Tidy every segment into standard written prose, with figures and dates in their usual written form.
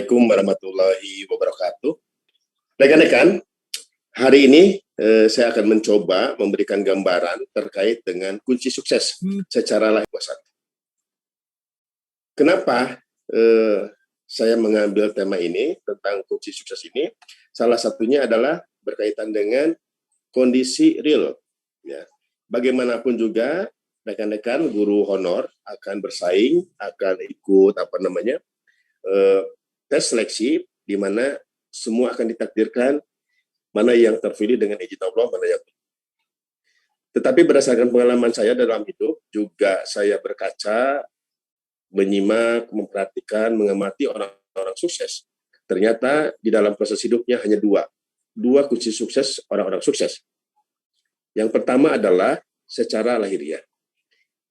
Assalamualaikum warahmatullahi wabarakatuh. Rekan-rekan, hari ini saya akan mencoba memberikan gambaran terkait dengan kunci sukses secara lahiriah. Kenapa saya mengambil tema ini tentang kunci sukses ini? Salah satunya adalah berkaitan dengan kondisi real. Ya. Bagaimanapun juga rekan-rekan guru honor akan bersaing, akan ikut tes seleksi, di mana semua akan ditakdirkan mana yang terpilih dengan izin Allah, mana yang tidak. Tetapi berdasarkan pengalaman saya dalam hidup, juga saya berkaca, menyimak, memperhatikan, mengamati orang-orang sukses. Ternyata di dalam proses hidupnya hanya dua kunci sukses orang-orang sukses. Yang pertama adalah secara lahiriah.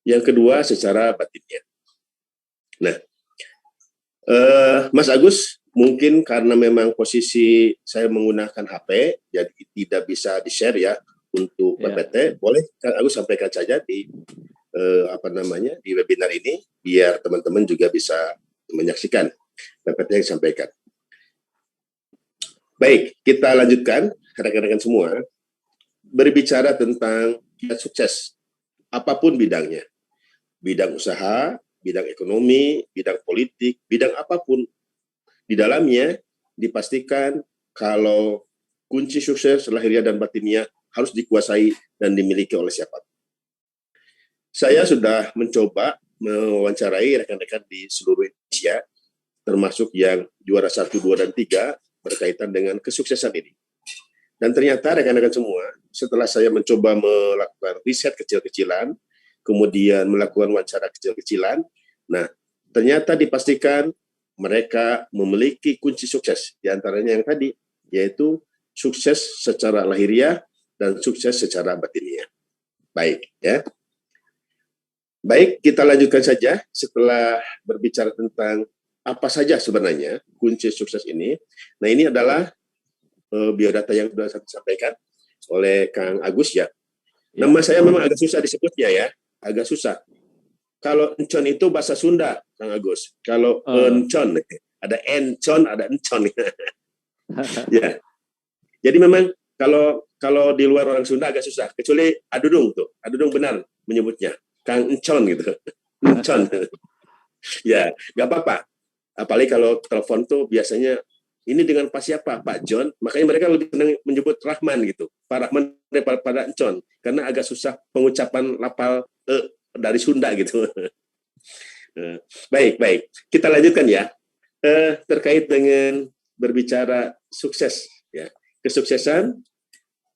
Yang kedua secara batinnya. Nah, Mas Agus, mungkin karena memang posisi saya menggunakan HP, jadi tidak bisa di-share ya untuk PPT. Boleh Kang Agus sampaikan saja di di webinar ini, biar teman-teman juga bisa menyaksikan PPT yang disampaikan. Baik, kita lanjutkan rekan-rekan semua, berbicara tentang sukses, apapun bidangnya, bidang usaha, bidang ekonomi, bidang politik, bidang apapun, di dalamnya dipastikan kalau kunci sukses lahiriah dan batinnya harus dikuasai dan dimiliki oleh siapa. Saya sudah mencoba mewawancarai rekan-rekan di seluruh Indonesia, termasuk yang juara 1, 2, dan 3 berkaitan dengan kesuksesan ini. Dan ternyata rekan-rekan semua, setelah saya mencoba melakukan riset kecil-kecilan, kemudian melakukan wawancara kecil-kecilan, nah ternyata dipastikan mereka memiliki kunci sukses, diantaranya yang tadi, yaitu sukses secara lahiriah dan sukses secara batiniah. Baik, ya. Baik, kita lanjutkan saja setelah berbicara tentang apa saja sebenarnya kunci sukses ini. Nah, ini adalah biodata yang sudah saya sampaikan oleh Kang Agus ya. Nama saya memang agak susah disebutnya ya, agak susah. Kalau encon itu bahasa Sunda, Kang Agus. Kalau encon, ada encon, ada encon. Ya. Jadi memang kalau di luar orang Sunda agak susah, kecuali Adudung tuh. Adudung benar menyebutnya, Kang Encon gitu. Encon. Ya, nggak apa-apa. Apalagi kalau telepon tuh biasanya ini dengan Pak siapa? Pak John. Makanya mereka lebih senang menyebut Rahman gitu. Pak Rahman daripada Encon. Karena agak susah pengucapan lafal dari Sunda gitu. Baik. Kita lanjutkan ya. Terkait dengan berbicara sukses ya. Kesuksesan,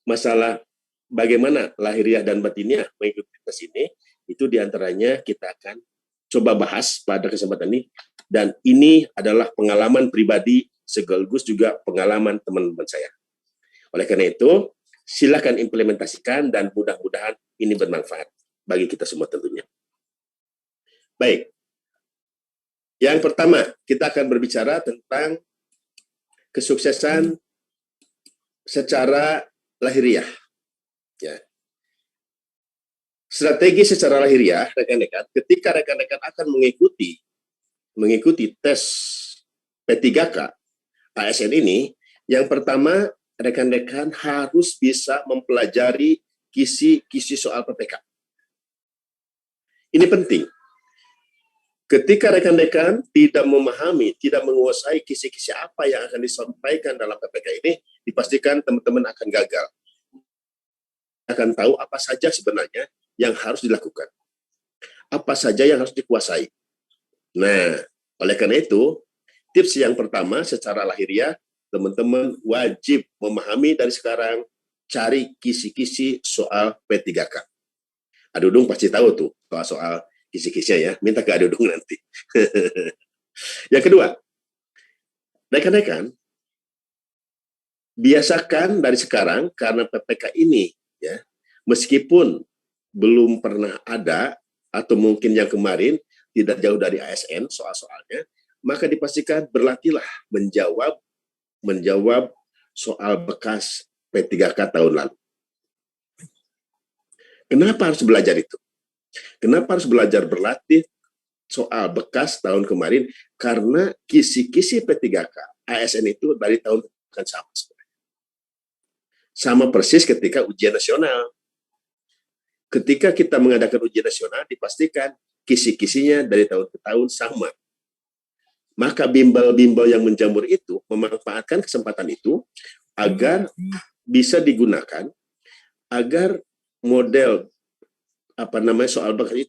masalah bagaimana lahiriah dan batinnya mengikuti tes ini, itu diantaranya kita akan coba bahas pada kesempatan ini. Dan ini adalah pengalaman pribadi sekaligus juga pengalaman teman-teman saya. Oleh karena itu, silakan implementasikan dan mudah-mudahan ini bermanfaat bagi kita semua tentunya. Baik. Yang pertama, kita akan berbicara tentang kesuksesan secara lahiriah. Ya. Strategi secara lahiriah, rekan-rekan, ketika rekan-rekan akan mengikuti tes P3K ASN ini, yang pertama rekan-rekan harus bisa mempelajari kisi-kisi soal PPK. Ini penting. Ketika rekan-rekan tidak memahami, tidak menguasai kisi-kisi apa yang akan disampaikan dalam PPK ini, dipastikan teman-teman akan gagal. Akan tahu apa saja sebenarnya yang harus dilakukan. Apa saja yang harus dikuasai. Nah, oleh karena itu, tips yang pertama secara lahiriah, teman-teman wajib memahami dari sekarang, cari kisi-kisi soal P3K. Adudung pasti tahu tuh soal kisi-kisinya ya, minta ke Adudung nanti. Yang kedua, rekan-rekan, biasakan dari sekarang, karena PPK ini, ya, meskipun belum pernah ada, atau mungkin yang kemarin, tidak jauh dari ASN soal-soalnya, maka dipastikan berlatihlah menjawab soal bekas P3K tahun lalu. Kenapa harus belajar itu? Kenapa harus belajar berlatih soal bekas tahun kemarin karena kisi-kisi P3K ASN itu dari tahun kan sama. Sama persis ketika ujian nasional. Ketika kita mengadakan ujian nasional, dipastikan kisi-kisinya dari tahun ke tahun sama. Maka bimbel-bimbel yang menjamur itu memanfaatkan kesempatan itu agar bisa digunakan, agar model soal bekas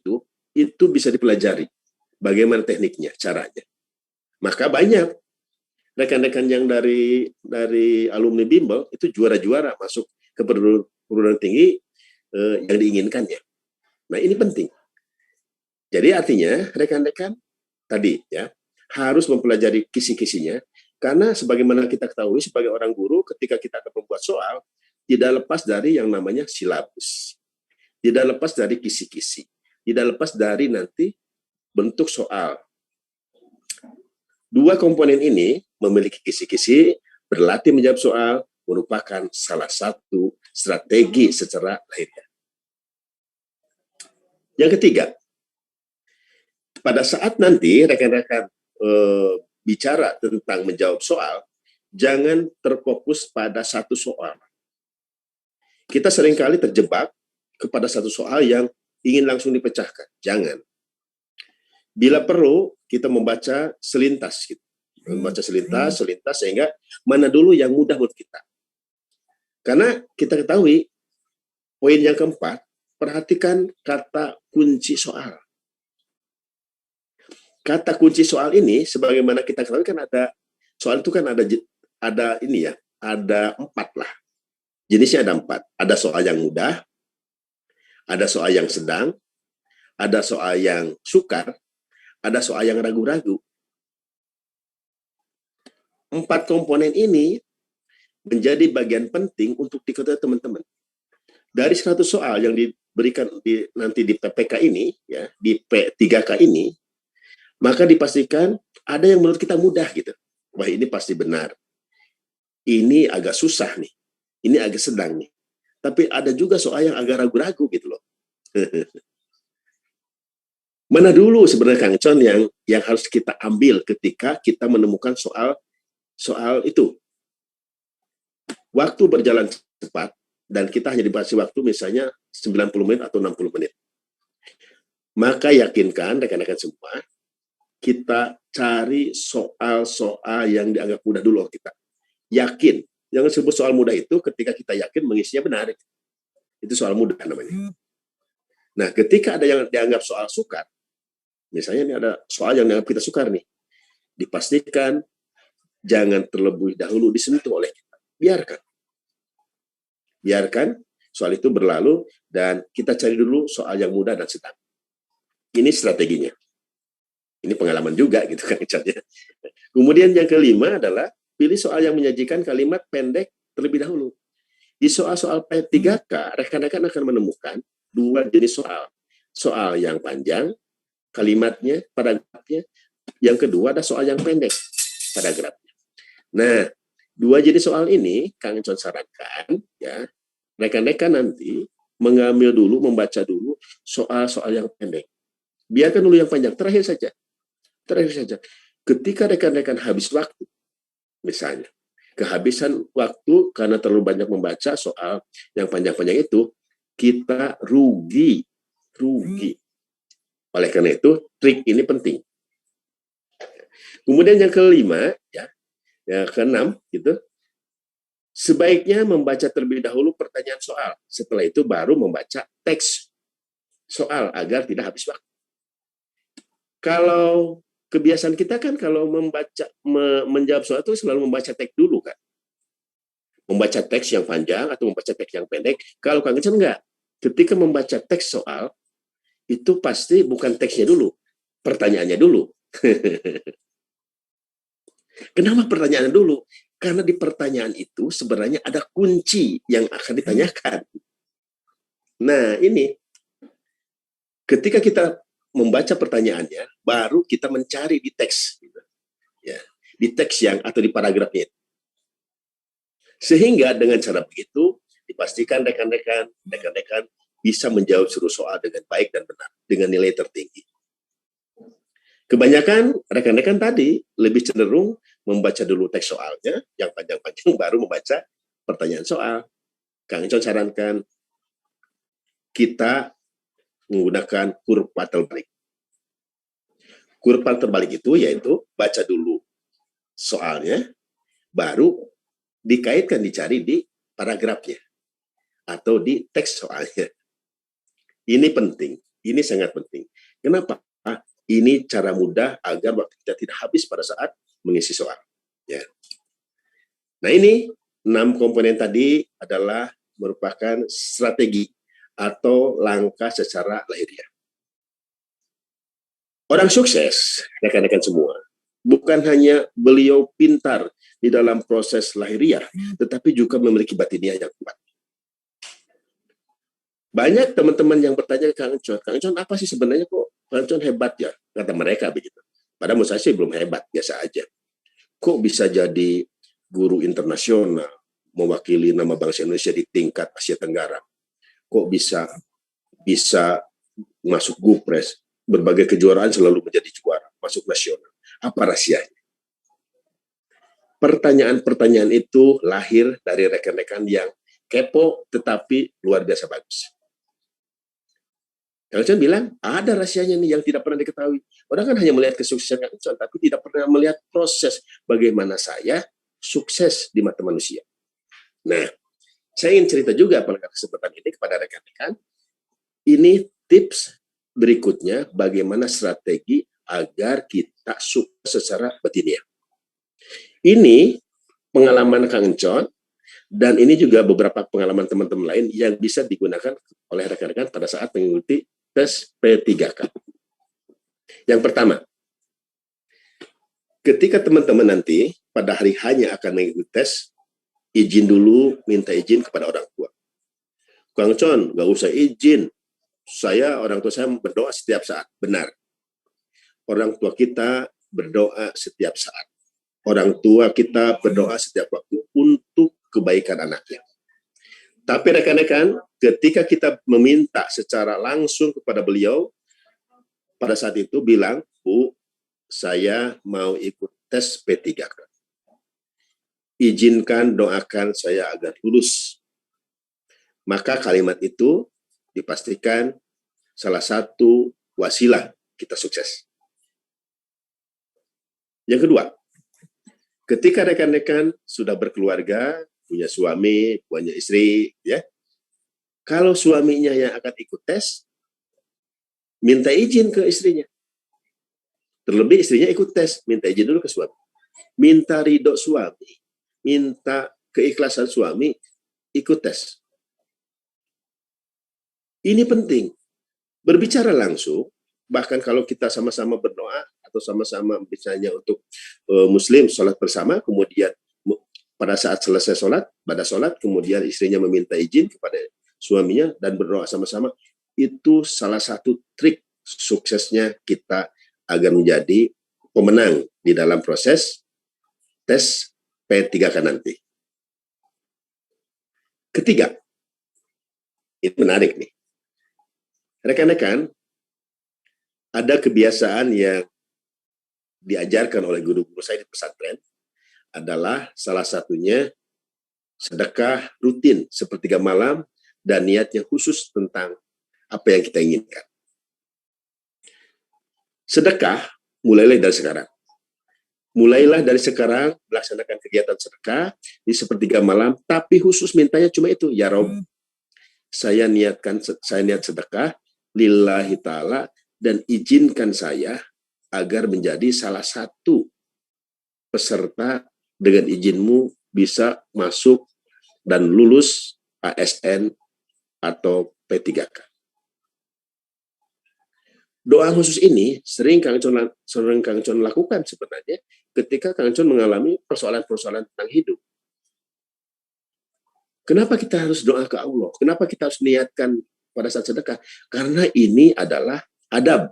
itu bisa dipelajari. Bagaimana tekniknya, caranya. Maka banyak rekan-rekan yang dari alumni bimbel itu juara-juara masuk ke perguruan tinggi yang diinginkannya. Nah, ini penting. Jadi artinya rekan-rekan tadi ya harus mempelajari kisi-kisinya, karena sebagaimana kita ketahui sebagai orang guru, ketika kita akan membuat soal tidak lepas dari yang namanya silabus, tidak lepas dari kisi-kisi, tidak lepas dari nanti bentuk soal. Dua komponen ini memiliki kisi-kisi, berlatih menjawab soal merupakan salah satu strategi secara lahiriah. Yang ketiga, pada saat nanti rekan-rekan bicara tentang menjawab soal, jangan terfokus pada satu soal. Kita seringkali terjebak kepada satu soal yang ingin langsung dipecahkan. Jangan. Bila perlu, kita membaca selintas. Membaca selintas, sehingga mana dulu yang mudah buat kita. Karena kita ketahui, poin yang keempat, perhatikan kata kunci soal. Kata kunci soal ini, sebagaimana kita ketahui kan ada, soal itu kan ada ini ya, ada 4 lah. Jenisnya ada 4. Ada soal yang mudah, ada soal yang sedang, ada soal yang sukar, ada soal yang ragu-ragu. 4 komponen ini menjadi bagian penting untuk diketahui teman-teman. Dari 100 soal yang diberikan nanti di PPK ini, ya, di P3K ini, maka dipastikan ada yang menurut kita mudah gitu. Wah, ini pasti benar. Ini agak susah nih. Ini agak sedang nih. Tapi ada juga soal yang agak ragu-ragu gitu loh. Mana dulu sebenarnya Kang Con yang harus kita ambil ketika kita menemukan soal itu. Waktu berjalan cepat dan kita hanya diberi waktu misalnya 90 menit atau 60 menit. Maka yakinkan rekan-rekan semua, kita cari soal-soal yang dianggap mudah dulu kita. Yakin. Jangan sebut soal mudah itu ketika kita yakin mengisinya benar. Itu soal mudah namanya. Nah, ketika ada yang dianggap soal sukar, misalnya ini ada soal yang dianggap kita sukar nih, dipastikan jangan terlebih dahulu disentuh oleh kita. Biarkan soal itu berlalu dan kita cari dulu soal yang mudah dan sedang. Ini strateginya. Ini pengalaman juga gitu kan. Kemudian yang kelima adalah pilih soal yang menyajikan kalimat pendek terlebih dahulu. Di soal-soal P3K, rekan-rekan akan menemukan 2 jenis soal. Soal yang panjang, kalimatnya, paragrafnya. Yang kedua ada soal yang pendek, paragrafnya. Nah, 2 jenis soal ini, Kang Con sarankan, ya, rekan-rekan nanti mengambil dulu, membaca dulu soal-soal yang pendek. Biarkan dulu yang panjang, terakhir saja. Ketika rekan-rekan habis waktu, misalnya, kehabisan waktu karena terlalu banyak membaca soal yang panjang-panjang itu, kita rugi. Oleh karena itu, trik ini penting. Kemudian yang kelima, yang keenam, gitu, sebaiknya membaca terlebih dahulu pertanyaan soal. Setelah itu baru membaca teks soal agar tidak habis waktu. Kalau kebiasaan kita kan kalau menjawab soal itu selalu membaca teks dulu kan. Membaca teks yang panjang atau membaca teks yang pendek. Kalau Kang Ecen enggak. Ketika membaca teks soal, itu pasti bukan teksnya dulu. Pertanyaannya dulu. Kenapa pertanyaannya dulu? Karena di pertanyaan itu sebenarnya ada kunci yang akan ditanyakan. Nah, ini. Ketika kita membaca pertanyaannya, baru kita mencari di teks, gitu. Ya, di teks yang atau di paragrafnya. Sehingga dengan cara begitu dipastikan rekan-rekan bisa menjawab seluruh soal dengan baik dan benar dengan nilai tertinggi. Kebanyakan rekan-rekan tadi lebih cenderung membaca dulu teks soalnya, yang panjang-panjang baru membaca pertanyaan soal. Kang Icon sarankan kita menggunakan kurva terbalik. Kurva terbalik itu yaitu baca dulu soalnya, baru dikaitkan, dicari di paragrafnya atau di teks soalnya. Ini penting, ini sangat penting. Kenapa? Ini cara mudah agar waktu kita tidak habis pada saat mengisi soal. Ya. Nah ini 6 komponen tadi adalah merupakan strategi atau langkah secara lahiriah. Orang sukses, rekan-rekan semua, bukan hanya beliau pintar di dalam proses lahiriah, tetapi juga memiliki batiniah yang kuat. Banyak teman-teman yang bertanya ke Kang Icon apa sih sebenarnya kok Kang Icon hebat ya? Kata mereka begitu. Padahal menurut saya sih belum hebat, biasa aja. Kok bisa jadi guru internasional, mewakili nama bangsa Indonesia di tingkat Asia Tenggara? Kok bisa masuk Gupres, berbagai kejuaraan selalu menjadi juara, masuk nasional? Apa rahasianya? Pertanyaan-pertanyaan itu lahir dari rekan-rekan yang kepo tetapi luar biasa bagus. Kang Icon bilang, ada rahasianya nih yang tidak pernah diketahui. Orang kan hanya melihat kesuksesan Kang Icon, tapi tidak pernah melihat proses bagaimana saya sukses di mata manusia. Nah, saya ingin cerita juga pada kesempatan ini kepada rekan-rekan, ini tips berikutnya bagaimana strategi agar kita sukses secara batiniah. Ini pengalaman Kang Icon, dan ini juga beberapa pengalaman teman-teman lain yang bisa digunakan oleh rekan-rekan pada saat mengikuti tes P3K. Yang pertama, ketika teman-teman nanti pada hari hanya akan mengikuti tes, izin dulu, minta izin kepada orang tua. Kang Icon, nggak usah izin. Orang tua saya berdoa setiap saat. Benar. Orang tua kita berdoa setiap saat. Orang tua kita berdoa setiap waktu untuk kebaikan anaknya. Tapi rekan-rekan, ketika kita meminta secara langsung kepada beliau, pada saat itu bilang, Bu, saya mau ikut tes P3K. Izinkan, doakan saya agar lulus. Maka kalimat itu dipastikan salah satu wasilah kita sukses. Yang kedua, ketika rekan-rekan sudah berkeluarga, punya suami, punya istri, ya, kalau suaminya yang akan ikut tes, minta izin ke istrinya. Terlebih istrinya ikut tes, minta izin dulu ke suami. Minta ridho suami, minta keikhlasan suami, ikut tes. Ini penting. Berbicara langsung, bahkan kalau kita sama-sama berdoa, atau sama-sama misalnya untuk muslim, sholat bersama, kemudian pada saat selesai sholat, pada sholat, kemudian istrinya meminta izin kepada suaminya dan berdoa sama-sama, itu salah satu trik suksesnya kita agar menjadi pemenang di dalam proses tes P3K nanti. Ketiga, ini menarik nih. Rekan-rekan, ada kebiasaan yang diajarkan oleh guru-guru saya di pesantren, adalah salah satunya sedekah rutin sepertiga malam dan niatnya khusus tentang apa yang kita inginkan. Sedekah mulailah dari sekarang. Mulailah dari sekarang melaksanakan kegiatan sedekah di sepertiga malam, tapi khusus mintanya cuma itu, ya Rob, saya niat sedekah lillahi ta'ala dan izinkan saya agar menjadi salah satu peserta dengan izinmu bisa masuk dan lulus ASN atau P3K. Doa khusus ini sering Kang Icon lakukan sebenarnya ketika Kang Icon mengalami persoalan-persoalan tentang hidup. Kenapa kita harus doa ke Allah? Kenapa kita harus niatkan pada saat sedekah? Karena ini adalah adab.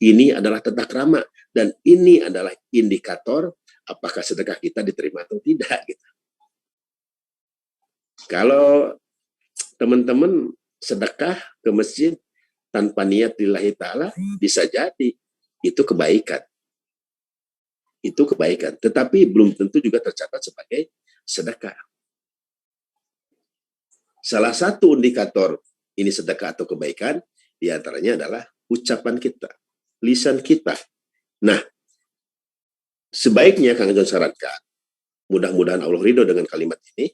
Ini adalah tata krama. Dan ini adalah indikator apakah sedekah kita diterima atau tidak. Gitu. Kalau teman-teman sedekah ke masjid tanpa niat lillahi ta'ala, bisa jadi itu kebaikan. Itu kebaikan, tetapi belum tentu juga tercatat sebagai sedekah. Salah satu indikator ini sedekah atau kebaikan diantaranya adalah ucapan kita, lisan kita. Nah, sebaiknya Kang John sarankan, mudah-mudahan Allah ridho dengan kalimat ini,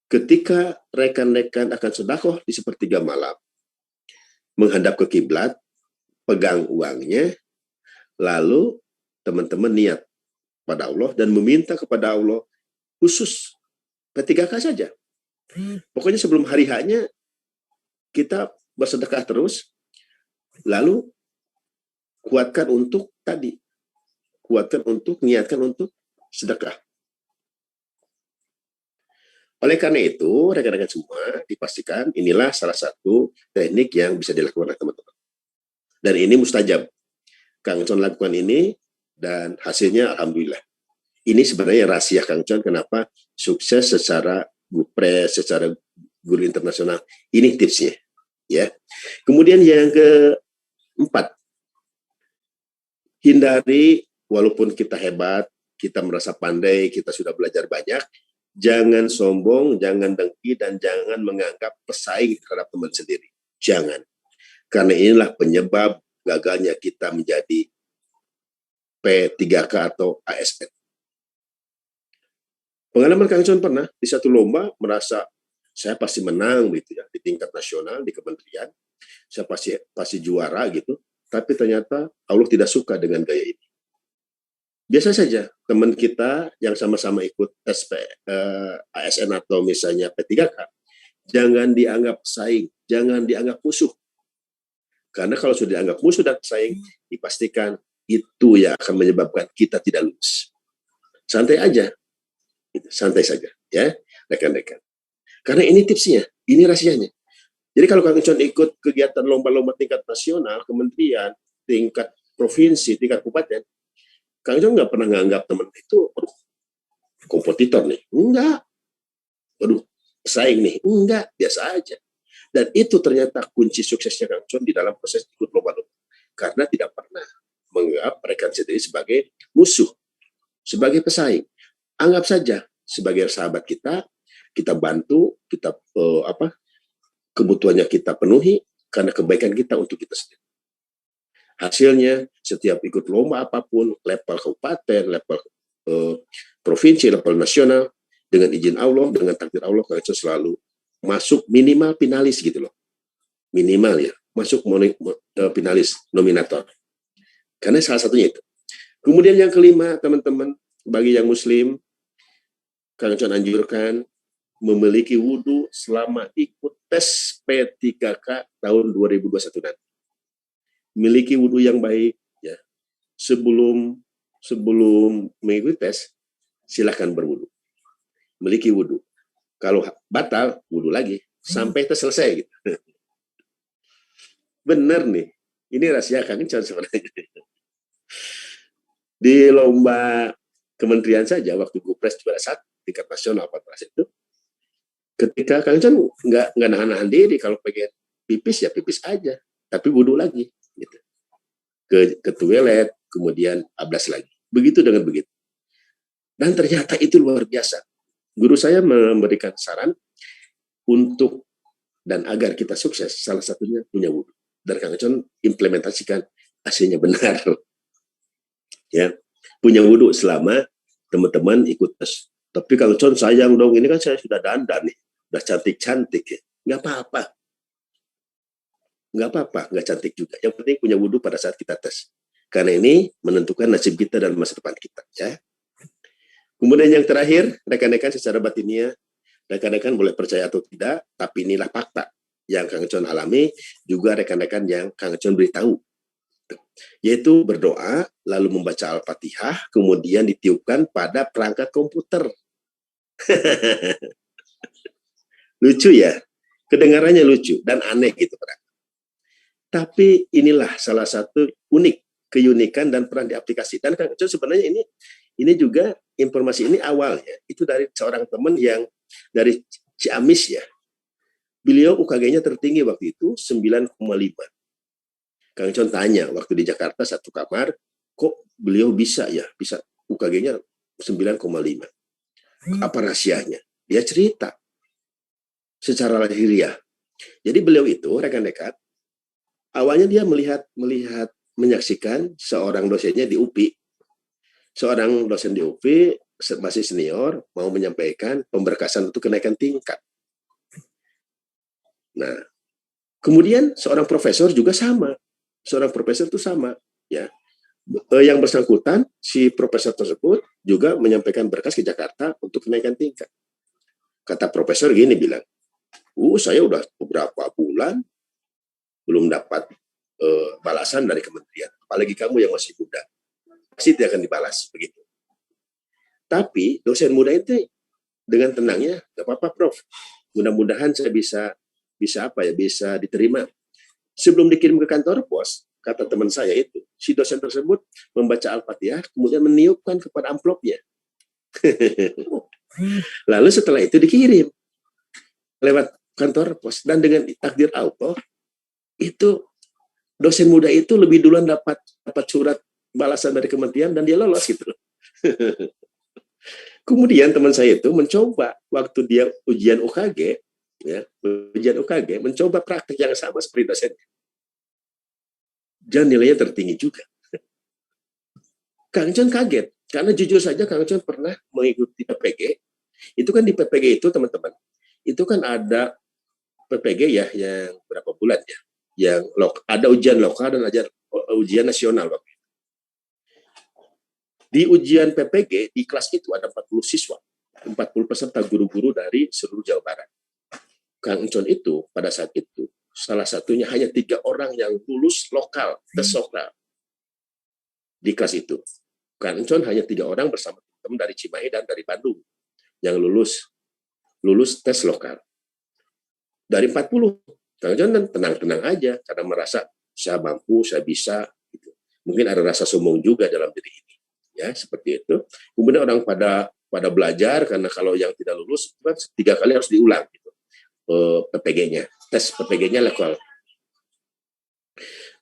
ketika rekan-rekan akan sedekah di sepertiga malam, menghadap ke kiblat, pegang uangnya, lalu teman-teman niat pada Allah dan meminta kepada Allah khusus P3K saja. Pokoknya sebelum hari H-nya kita bersedekah terus, lalu kuatkan untuk tadi, niatkan untuk sedekah. Oleh karena itu, rekan-rekan semua dipastikan inilah salah satu teknik yang bisa dilakukan oleh teman-teman. Dan ini mustajab. Kang John lakukan ini dan hasilnya alhamdulillah. Ini sebenarnya rahasia Kang John kenapa sukses secara Gupres, secara guru internasional. Ini tipsnya, ya. Kemudian yang keempat, hindari walaupun kita hebat, kita merasa pandai, kita sudah belajar banyak, jangan sombong, jangan dengki, dan jangan menganggap pesaing terhadap teman sendiri. Jangan. Karena inilah penyebab gagalnya kita menjadi P3K atau ASN. Pengalaman Kang John pernah di satu lomba merasa saya pasti menang gitu ya di tingkat nasional di kementerian, saya pasti juara gitu. Tapi ternyata Allah tidak suka dengan gaya ini. Biasa saja teman kita yang sama-sama ikut ASN atau misalnya P3K, jangan dianggap saing, jangan dianggap musuh. Karena kalau sudah dianggap musuh dan saing, dipastikan itu yang akan menyebabkan kita tidak lulus. Santai aja, santai saja, ya rekan-rekan. Karena ini tipsnya, ini rahasianya. Jadi kalau Kang John ikut kegiatan lomba-lomba tingkat nasional, kementerian, tingkat provinsi, tingkat kabupaten, Kang John nggak pernah nganggap teman itu, kompetitor nih, enggak. Waduh, pesaing nih, enggak, biasa aja. Dan itu ternyata kunci suksesnya Kang John di dalam proses ikut lomba-lomba. Karena tidak pernah menganggap rekan sendiri sebagai musuh, sebagai pesaing. Anggap saja sebagai sahabat kita bantu, kita kebutuhannya kita penuhi karena kebaikan kita untuk kita sendiri. Hasilnya setiap ikut lomba apapun, level kabupaten, level provinsi, level nasional, dengan izin Allah, dengan takdir Allah, Kang John selalu masuk minimal finalis gitu loh. Minimal ya, masuk finalis, nominator. Karena salah satunya itu. Kemudian yang kelima, teman-teman, bagi yang muslim, Kang John anjurkan memiliki wudhu selama ikut tes P3K tahun 2021 nanti. Miliki wudhu yang baik, ya. Sebelum mengikuti tes, silakan berwudhu. Miliki wudhu. Kalau batal, wudhu lagi sampai tes selesai gitu. Bener nih, ini rahasia Kang John sebenarnya. Di lomba kementerian saja waktu Gupres juara 1 tingkat nasional 14 itu, ketika Kang John nggak nahan diri, kalau pengen pipis ya pipis aja, tapi wudhu lagi gitu. Ke toilet, kemudian ablas lagi. Begitu dengan begitu. Dan ternyata itu luar biasa. Guru saya memberikan saran untuk dan agar kita sukses, salah satunya punya wudhu. Dan Kang John implementasikan, hasilnya benar. Ya, punya wudhu selama teman-teman ikut tes. Tapi Kang John sayang dong, ini kan saya sudah dandan nih, udah cantik-cantik ya. Nggak apa-apa. Nggak cantik juga. Yang penting punya wudhu pada saat kita tes. Karena ini menentukan nasib kita dan masa depan kita. Ya. Kemudian yang terakhir, rekan-rekan secara batiniah, rekan-rekan boleh percaya atau tidak, tapi inilah fakta yang Kang John alami, juga rekan-rekan yang Kang John beritahu. Yaitu berdoa, lalu membaca Al-Fatihah, kemudian ditiupkan pada perangkat komputer. Lucu ya? Kedengarannya lucu dan aneh gitu. Tapi inilah salah satu keunikan dan peran di aplikasi. Dan Kang John sebenarnya ini juga informasi ini awalnya itu dari seorang teman yang dari Ciamis ya. Beliau UKG-nya tertinggi waktu itu 9,5. Kang Con tanya waktu di Jakarta satu kamar, kok beliau bisa ya, bisa UKG-nya 9,5. Apa rahasianya? Dia cerita secara lahiriah. Jadi beliau itu rekan dekat, awalnya dia menyaksikan seorang dosennya di UPI. Seorang dosen di UPI masih senior mau menyampaikan pemberkasan untuk kenaikan tingkat. Nah, kemudian seorang profesor juga sama. Seorang profesor itu sama, ya. Yang bersangkutan si profesor tersebut juga menyampaikan berkas ke Jakarta untuk kenaikan tingkat. Kata profesor gini bilang, saya udah beberapa bulan belum dapat balasan dari kementerian. Apalagi kamu yang masih muda, pasti tidak akan dibalas begitu. Tapi dosen muda itu dengan tenangnya, nggak apa-apa Prof. Mudah-mudahan saya bisa diterima. Sebelum dikirim ke kantor pos, kata teman saya itu, si dosen tersebut membaca Al-Fatihah, kemudian meniupkan kepada amplopnya. Lalu setelah itu dikirim lewat kantor pos, dan dengan takdir Allah, itu dosen muda itu lebih duluan dapat surat balasan dari kementerian dan dia lolos gitu. Kemudian teman saya itu mencoba waktu dia ujian UKG, ya, mencoba praktek yang sama seperti dosennya. Dan nilainya tertinggi juga. Kang Con kaget, karena jujur saja Kang Con pernah mengikuti PPG. Itu kan di PPG itu teman-teman, itu kan ada PPG ya yang berapa bulan ya, yang ada ujian lokal dan ada ujian nasional. Di ujian PPG di kelas itu ada 40 siswa, 40 peserta guru-guru dari seluruh Jawa Barat. Kang Con itu pada saat itu salah satunya hanya 3 orang yang lulus lokal, tes lokal di kelas itu. Kang Con hanya 3 orang bersama teman dari Cimahi dan dari Bandung yang lulus tes lokal. Dari 40, Kang Con tenang-tenang aja karena merasa saya mampu, saya bisa. Gitu. Mungkin ada rasa sombong juga dalam diri ini, ya seperti itu. Kemudian orang pada belajar karena kalau yang tidak lulus 3 kali harus diulang. Gitu. PPG-nya, tes PPG-nya lokal.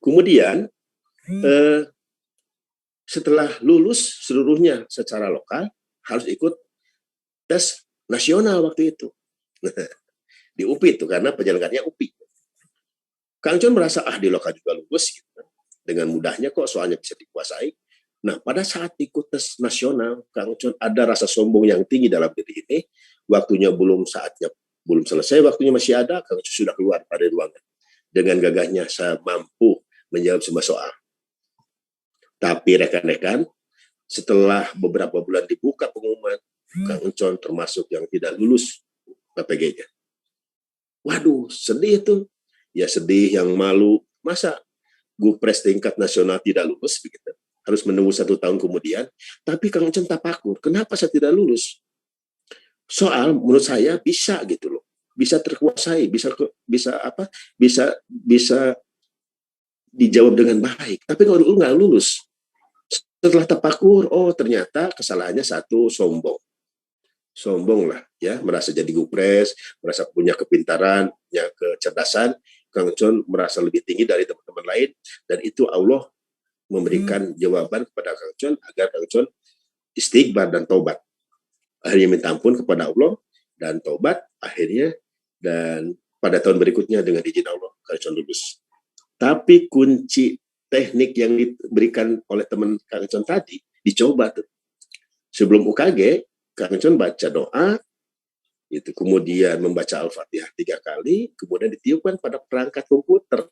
Kemudian setelah lulus seluruhnya secara lokal harus ikut tes nasional waktu itu di UPI itu karena penyelenggaranya UPI. Kang Con merasa di lokal juga lulus gitu. Dengan mudahnya kok soalnya bisa dikuasai. Nah pada saat ikut tes nasional Kang Con ada rasa sombong yang tinggi dalam diri ini. Waktunya belum selesai, waktunya masih ada, Kang Con sudah keluar pada ruangan. Dengan gagahnya saya mampu menjawab semua soal. Tapi rekan-rekan, setelah beberapa bulan dibuka pengumuman, Kang Con termasuk yang tidak lulus PPG-nya. Waduh, sedih itu. Ya sedih, yang malu. Masa Gupres tingkat nasional tidak lulus begitu? Harus menunggu 1 tahun kemudian. Tapi Kang Con tapakur, kenapa saya tidak lulus? Soal menurut saya bisa gitu loh, bisa terkuasai, bisa dijawab dengan baik. Tapi kalau dulu nggak lulus, setelah tapakur, ternyata kesalahannya satu, sombong lah, ya merasa jadi Gupres, merasa punya kepintaran, punya kecerdasan. Kang Con merasa lebih tinggi dari teman-teman lain, dan itu Allah memberikan jawaban kepada Kang Con agar Kang Con istighfar dan taubat. Akhirnya minta ampun kepada Allah dan taubat akhirnya, dan pada tahun berikutnya dengan izin Allah Kang Con lulus. Tapi kunci teknik yang diberikan oleh teman Kang Con tadi dicoba tuh. Sebelum UKG Kang Con baca doa itu, kemudian membaca Al-Fatihah 3 kali, kemudian ditiupkan pada perangkat komputer.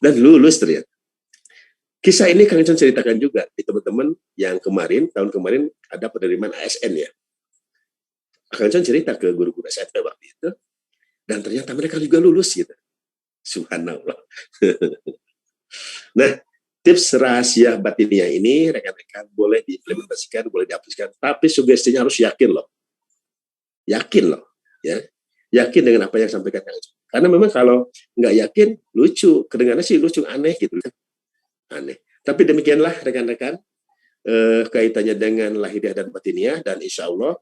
Dan lulus ternyata. Kisah ini Kang Con ceritakan juga di teman-teman yang tahun kemarin ada penerimaan ASN ya. Kang Con cerita ke guru-guru SMP waktu itu, dan ternyata mereka juga lulus gitu. Subhanallah. Nah, tips rahasia batinnya ini rekan-rekan boleh diimplementasikan, boleh diaplikasikan, tapi sugestinya harus yakin loh. Yakin loh, ya. Yakin dengan apa yang disampaikan Kang Con. Karena memang kalau nggak yakin, lucu. Kedengarannya sih lucu, aneh gitu. Aneh. Tapi demikianlah rekan-rekan kaitannya dengan lahiriah dan batiniah, dan insya Allah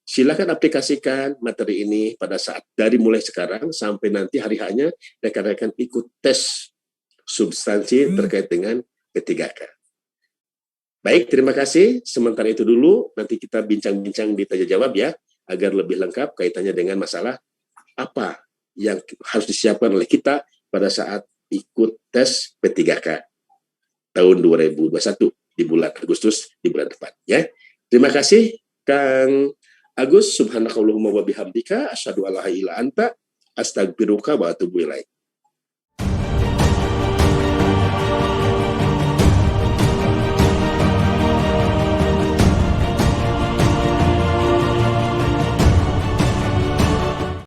Silakan aplikasikan materi ini pada saat dari mulai sekarang sampai nanti hari hanya rekan-rekan ikut tes substansi terkait dengan P3K. Baik, terima kasih. Sementara itu dulu, nanti kita bincang-bincang di tanya jawab ya, agar lebih lengkap kaitannya dengan masalah apa yang harus disiapkan oleh kita pada saat ikut tes P3K tahun 2021 di bulan Agustus di bulan depan ya. Terima kasih Kang Agus, subhanakallahumma wa bihamdika asyhadu an la ilaha illa anta astaghfiruka wa atubu ilaik.